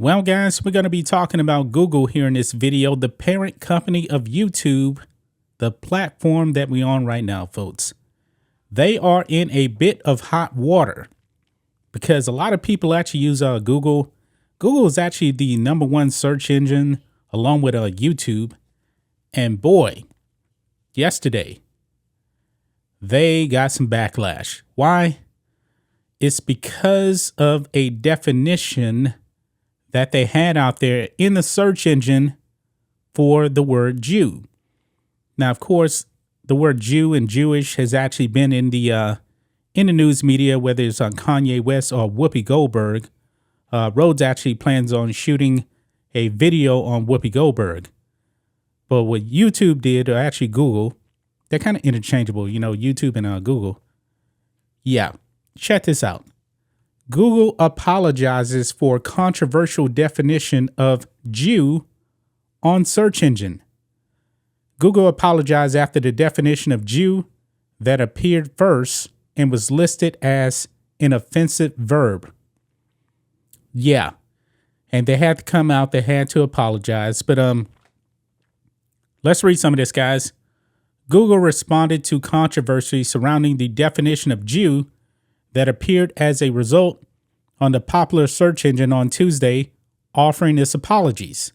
Well, guys, we're going to be talking about Google here in this video, the parent company of YouTube, the platform that we're on right now, folks. They are in a bit of hot water because a lot of people actually use Google. Google is actually the #1 search engine along with YouTube. And boy, yesterday, they got some backlash. Why? It's because of a definition that they had out there in the search engine for the word Jew. Now, of course, the word Jew and Jewish has actually been in the news media, whether it's on Kanye West or Whoopi Goldberg. Rhodes actually plans on shooting a video on Whoopi Goldberg. But what YouTube did, or actually Google, they're kind of interchangeable, YouTube and Google. Yeah, check this out. Google apologizes for controversial definition of Jew on search engine. Google apologized after the definition of Jew that appeared first and was listed as an offensive verb. Yeah, and they had to come out. They had to apologize. But let's read some of this, guys. Google responded to controversy surrounding the definition of Jew that appeared as a result on the popular search engine on Tuesday, offering its apologies.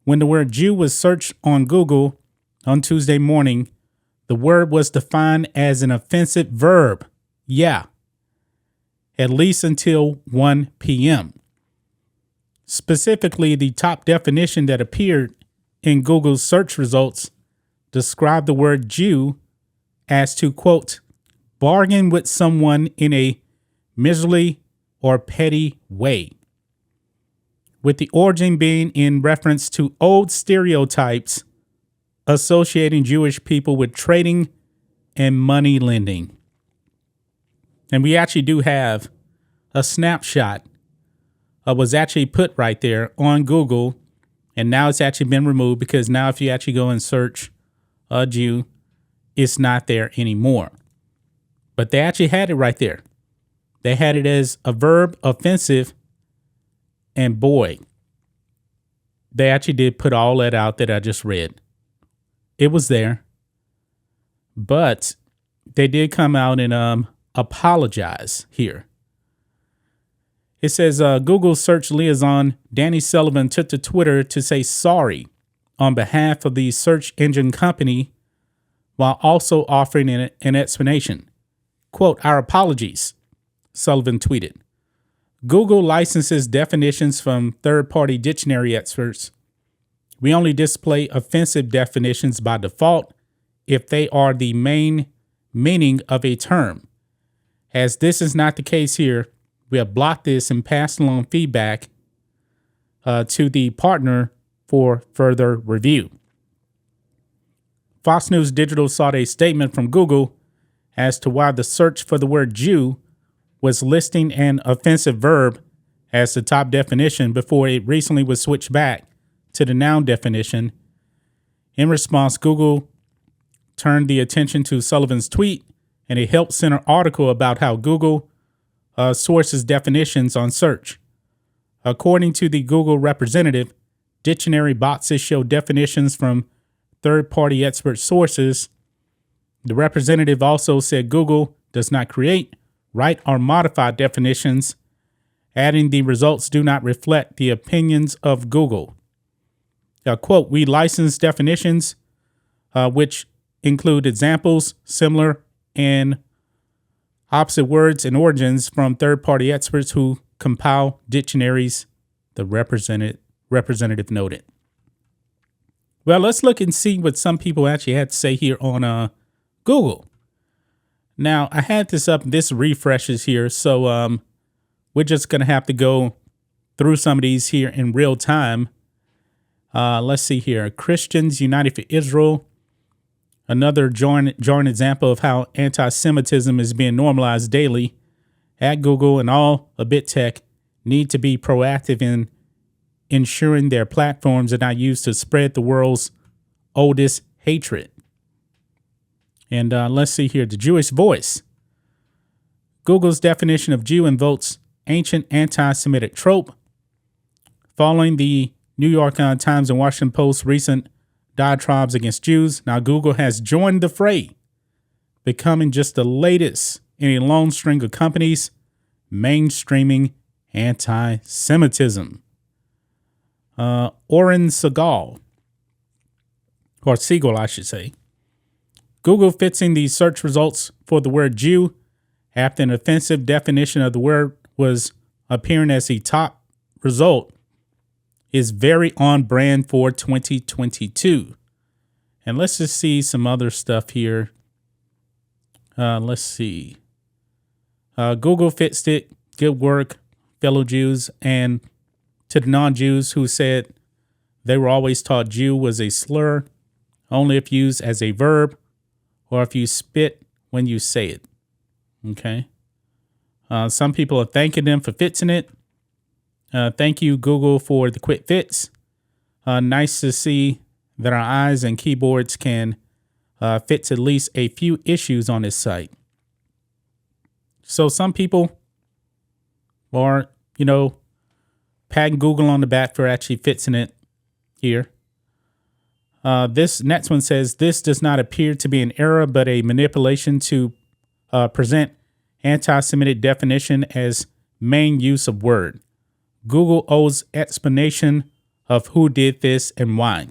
When the word Jew was searched on Google on Tuesday morning, the word was defined as an offensive verb. Yeah, at least until 1 p.m. Specifically, the top definition that appeared in Google's search results described the word Jew as to, quote, bargain with someone in a miserly or petty way, with the origin being in reference to old stereotypes associating Jewish people with trading and money lending. And we actually do have a snapshot of what's actually put right there on Google, and now it's actually been removed because now if you actually go and search a Jew, it's not there anymore. But they actually had it right there. They had it as a verb, offensive, and boy, they actually did put all that out that I just read. It was there, but they did come out and apologize here. It says Google search liaison Danny Sullivan took to Twitter to say sorry on behalf of the search engine company while also offering an explanation. Quote, our apologies, Sullivan tweeted. Google licenses definitions from third-party dictionary experts. We only display offensive definitions by default if they are the main meaning of a term. As this is not the case here, we have blocked this and passed along feedback to the partner for further review. Fox News Digital sought a statement from Google as to why the search for the word Jew was listing an offensive verb as the top definition before it recently was switched back to the noun definition. In response, Google turned the attention to Sullivan's tweet and a Help Center article about how Google sources definitions on search. According to the Google representative, dictionary boxes show definitions from third-party expert sources. The representative also said Google does not create, write, or modify definitions, adding the results do not reflect the opinions of Google. Quote, we license definitions, which include examples, similar, and opposite words and origins from third-party experts who compile dictionaries, the representative noted. Well, let's look and see what some people actually had to say here on Google. Now, I had this up, this refreshes here, so we're just going to have to go through some of these here in real time. Let's see here. Christians United for Israel. Another jarring example of how anti-Semitism is being normalized daily. At Google and all a bit tech need to be proactive in ensuring their platforms are not used to spread the world's oldest hatred. And let's see here. The Jewish Voice. Google's definition of Jew invokes ancient anti-Semitic trope. Following the New York Times and Washington Post recent diatribes against Jews, now Google has joined the fray, becoming just the latest in a long string of companies mainstreaming anti-Semitism. Oren Segal, or Siegel, I should say. Google fixing the search results for the word Jew after an offensive definition of the word was appearing as the top result is very on brand for 2022. And let's just see some other stuff here. Let's see. Google fixed it. Good work, fellow Jews. And to the non-Jews who said they were always taught Jew was a slur only if used as a verb or if you spit when you say it. Okay. Some people are thanking them for fixing it. Thank you, Google, for the quick fix. Nice to see that our eyes and keyboards can fix at least a few issues on this site. So some people are, patting Google on the back for actually fixing it here. This next one says, this does not appear to be an error, but a manipulation to present anti-Semitic definition as main use of word. Google owes explanation of who did this and why.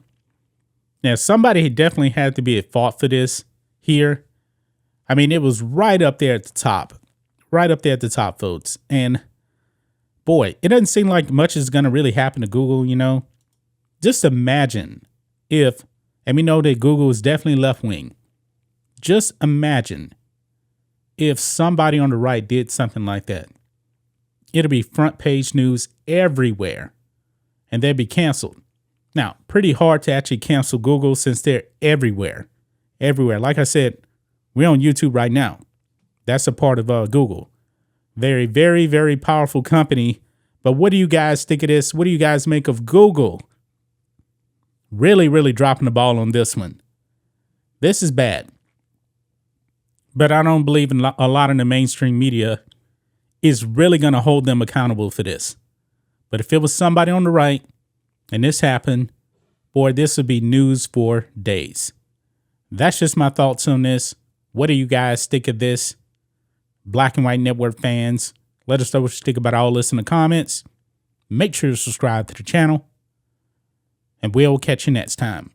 Now, somebody definitely had to be at fault for this here. I mean, it was right up there at the top. Right up there at the top, folks. And boy, it doesn't seem like much is going to really happen to Google, Just imagine if, and we know that Google is definitely left-wing. Just imagine if somebody on the right did something like that. It'll be front page news everywhere, and they'd be canceled. Now, pretty hard to actually cancel Google since they're everywhere. Everywhere. Like I said, we're on YouTube right now. That's a part of Google. Very, very, very powerful company. But what do you guys think of this? What do you guys make of Google? Really, really dropping the ball on this one. This is bad. But I don't believe in a lot of the mainstream media is really going to hold them accountable for this. But if it was somebody on the right and this happened, boy, this would be news for days. That's just my thoughts on this. What do you guys think of this? Black and White Network fans, let us know what you think about all this in the comments. Make sure to subscribe to the channel, and we'll catch you next time.